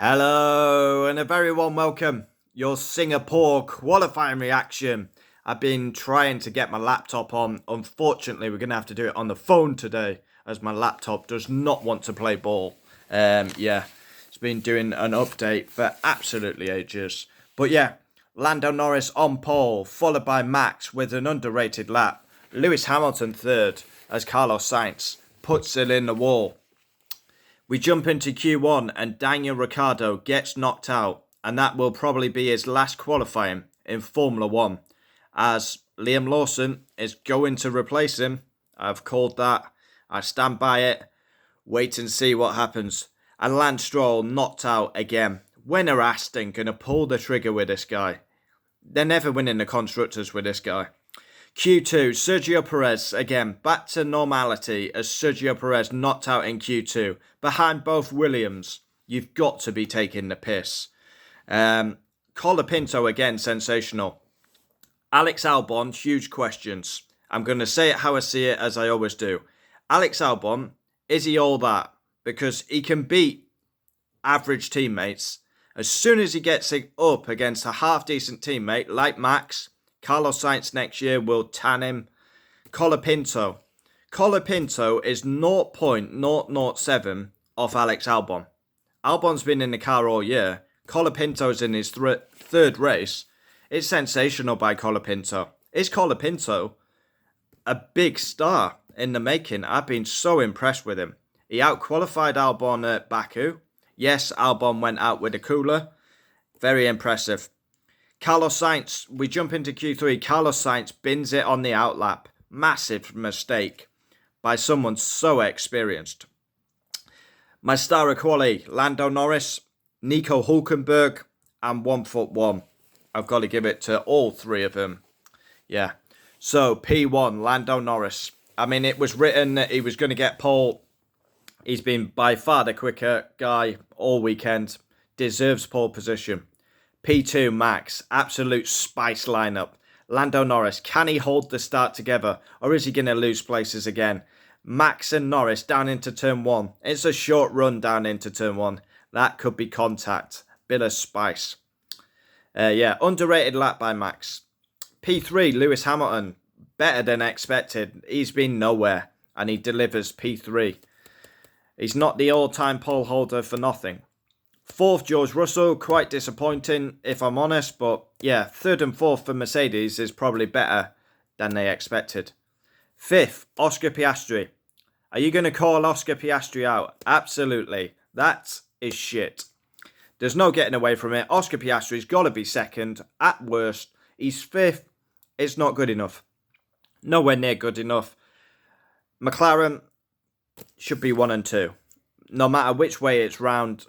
Hello and a very warm welcome. Your Singapore qualifying reaction. I've been trying to get my laptop on. Unfortunately, we're going to have to do it on the phone today as my laptop does not want to play ball. It's been doing an update for absolutely ages. But yeah, Lando Norris on pole, followed by Max with an underrated lap. Lewis Hamilton third as Carlos Sainz puts it in the wall. We jump into Q1 and Daniel Ricciardo gets knocked out, and that will probably be his last qualifying in Formula 1, as Liam Lawson is going to replace him. I've called that. I stand by it. Wait and see what happens. And Lance Stroll knocked out again. When are Aston going to pull the trigger with this guy? They're never winning the Constructors with this guy. Q2, Sergio Perez, again, back to normality as Sergio Perez knocked out in Q2. Behind both Williams, you've got to be taking the piss. Colapinto, again, sensational. Alex Albon, huge questions. I'm going to say it how I see it, as I always do. Alex Albon, is he all that? Because he can beat average teammates. As soon as he gets it up against a half-decent teammate like Max, Carlos Sainz next year will tan him. Colapinto is 0.007 off Alex Albon. Albon's been in the car all year. Colapinto's in his third race. It's sensational by Colapinto. Is Colapinto a big star in the making? I've been so impressed with him. He outqualified Albon at Baku. Yes, Albon went out with a cooler. Very impressive. Carlos Sainz, we jump into Q3. Carlos Sainz bins it on the outlap. Massive mistake by someone so experienced. My star of Qually, Lando Norris, Nico Hulkenberg, and 1foot1. I've got to give it to all three of them. Yeah. So, P1, Lando Norris. I mean, it was written that he was going to get pole. He's been by far the quicker guy all weekend. Deserves pole position. P2, Max. Absolute spice lineup. Lando Norris. Can he hold the start together? Or is he going to lose places again? Max and Norris down into turn 1. It's a short run down into turn 1. That could be contact. Bit of spice. Underrated lap by Max. P3, Lewis Hamilton. Better than expected. He's been nowhere. And he delivers P3. He's not the all-time pole holder for nothing. Fourth, George Russell, quite disappointing if I'm honest, but yeah, third and fourth for Mercedes is probably better than they expected. Fifth, Oscar Piastri. Are you going to call Oscar Piastri out? Absolutely. That is shit. There's no getting away from it. Oscar Piastri's got to be second. At worst, he's fifth. It's not good enough. Nowhere near good enough. McLaren should be 1 and 2. No matter which way it's round.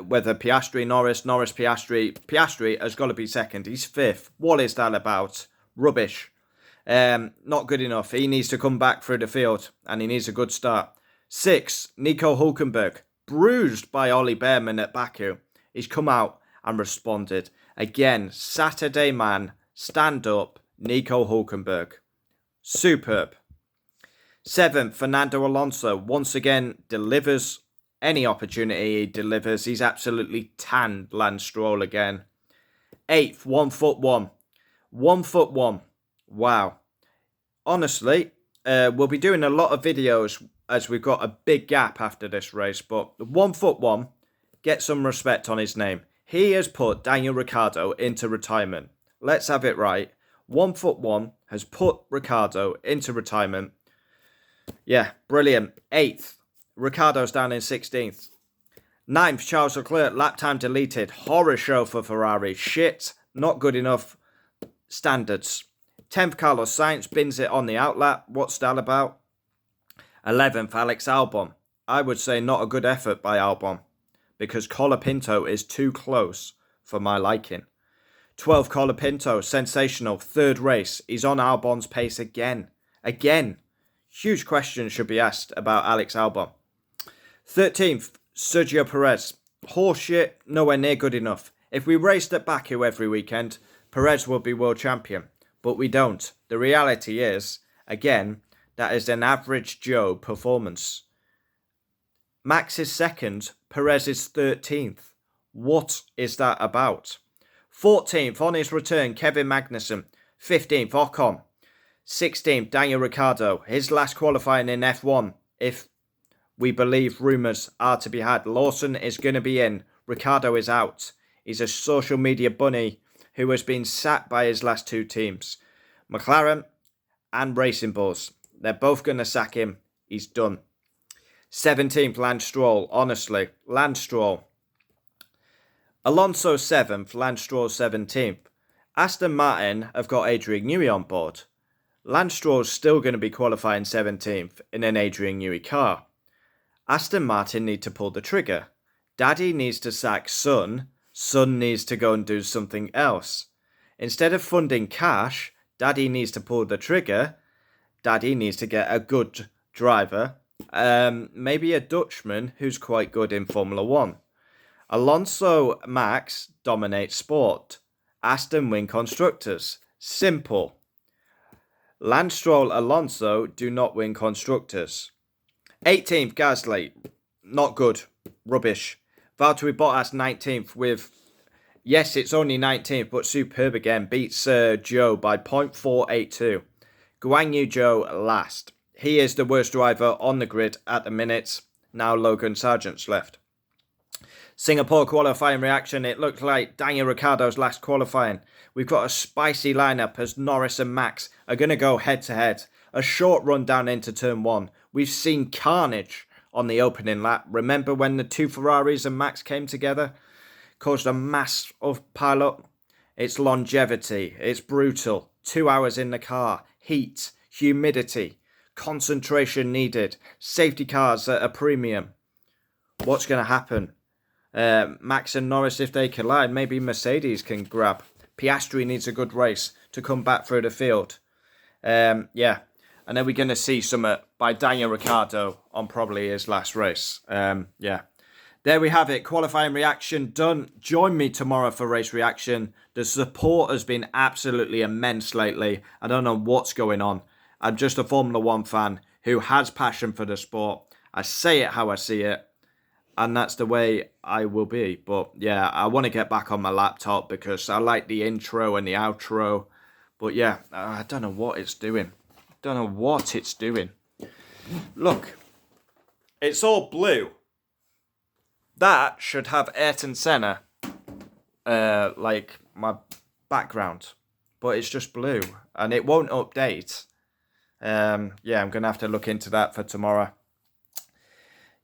Whether Piastri, Norris, Piastri has got to be second. He's fifth. What is that about? Rubbish. Not good enough. He needs to come back through the field and he needs a good start. 6, Nico Hulkenberg. Bruised by Ollie Behrman at Baku. He's come out and responded. Again, Saturday man, stand up, Nico Hulkenberg. Superb. 7th, Fernando Alonso. Once again, delivers. Any opportunity he delivers. He's absolutely tanned Lance Stroll again. 8th, 1foot1. 1foot1. Wow. Honestly, we'll be doing a lot of videos as we've got a big gap after this race. But 1foot1, get some respect on his name. He has put Daniel Ricciardo into retirement. Let's have it right. 1foot1 has put Ricciardo into retirement. Yeah, brilliant. 8th. Ricciardo's down in 16th. 9th, Charles Leclerc, lap time deleted. Horror show for Ferrari. Shit, not good enough standards. 10th, Carlos Sainz bins it on the outlap. What's that about? 11th, Alex Albon. I would say not a good effort by Albon because Colapinto is too close for my liking. 12th, Colapinto, sensational. Third race. He's on Albon's pace again. Huge questions should be asked about Alex Albon. 13th, Sergio Perez. Horseshit, nowhere near good enough. If we raced at Baku every weekend, Perez would be world champion. But we don't. The reality is, again, that is an average Joe performance. Max is second, Perez is 13th. What is that about? 14th, on his return, Kevin Magnussen. 15th, Ocon. 16th, Daniel Ricciardo. His last qualifying in F1, if we believe rumours are to be had. Lawson is going to be in. Ricciardo is out. He's a social media bunny who has been sacked by his last two teams. McLaren and Racing Bulls. They're both going to sack him. He's done. 17th, Lance Stroll. Honestly, Lance Stroll. Alonso 7th, Lance Stroll 17th. Aston Martin have got Adrian Newey on board. Lance Stroll's still going to be qualifying 17th in an Adrian Newey car. Aston Martin need to pull the trigger. Daddy needs to sack Son. Son needs to go and do something else. Instead of funding cash, Daddy needs to pull the trigger. Daddy needs to get a good driver. Maybe a Dutchman who's quite good in Formula 1. Alonso Max dominates sport. Aston win constructors. Simple. Lance Stroll Alonso do not win constructors. 18th, Gasly. Not good. Rubbish. Valtteri Bottas 19th with... Yes, it's only 19th, but superb again. Beats Joe by 0.482. Guan Yu Zhou last. He is the worst driver on the grid at the minute. Now Logan Sargent's left. Singapore qualifying reaction. It looked like Daniel Ricciardo's last qualifying. We've got a spicy lineup as Norris and Max are going to go head to head. A short run down into turn 1. We've seen carnage on the opening lap. Remember when the two Ferraris and Max came together? Caused a mass of pile-up. It's longevity. It's brutal. 2 hours in the car. Heat. Humidity. Concentration needed. Safety cars at a premium. What's going to happen? Max and Norris, if they collide, maybe Mercedes can grab. Piastri needs a good race to come back through the field. Yeah. And then we're going to see some by Daniel Ricciardo on probably his last race. Yeah. There we have it. Qualifying reaction done. Join me tomorrow for race reaction. The support has been absolutely immense lately. I don't know what's going on. I'm just a Formula 1 fan who has passion for the sport. I say it how I see it. And that's the way I will be. But yeah, I want to get back on my laptop because I like the intro and the outro. But yeah, I don't know what it's doing. Don't know what it's doing. Look, it's all blue. That should have Ayrton Senna, like my background. But it's just blue. And it won't update. Yeah, I'm going to have to look into that for tomorrow.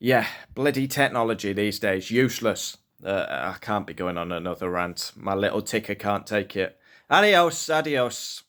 Yeah, bloody technology these days. Useless. I can't be going on another rant. My little ticker can't take it. Adios, adios.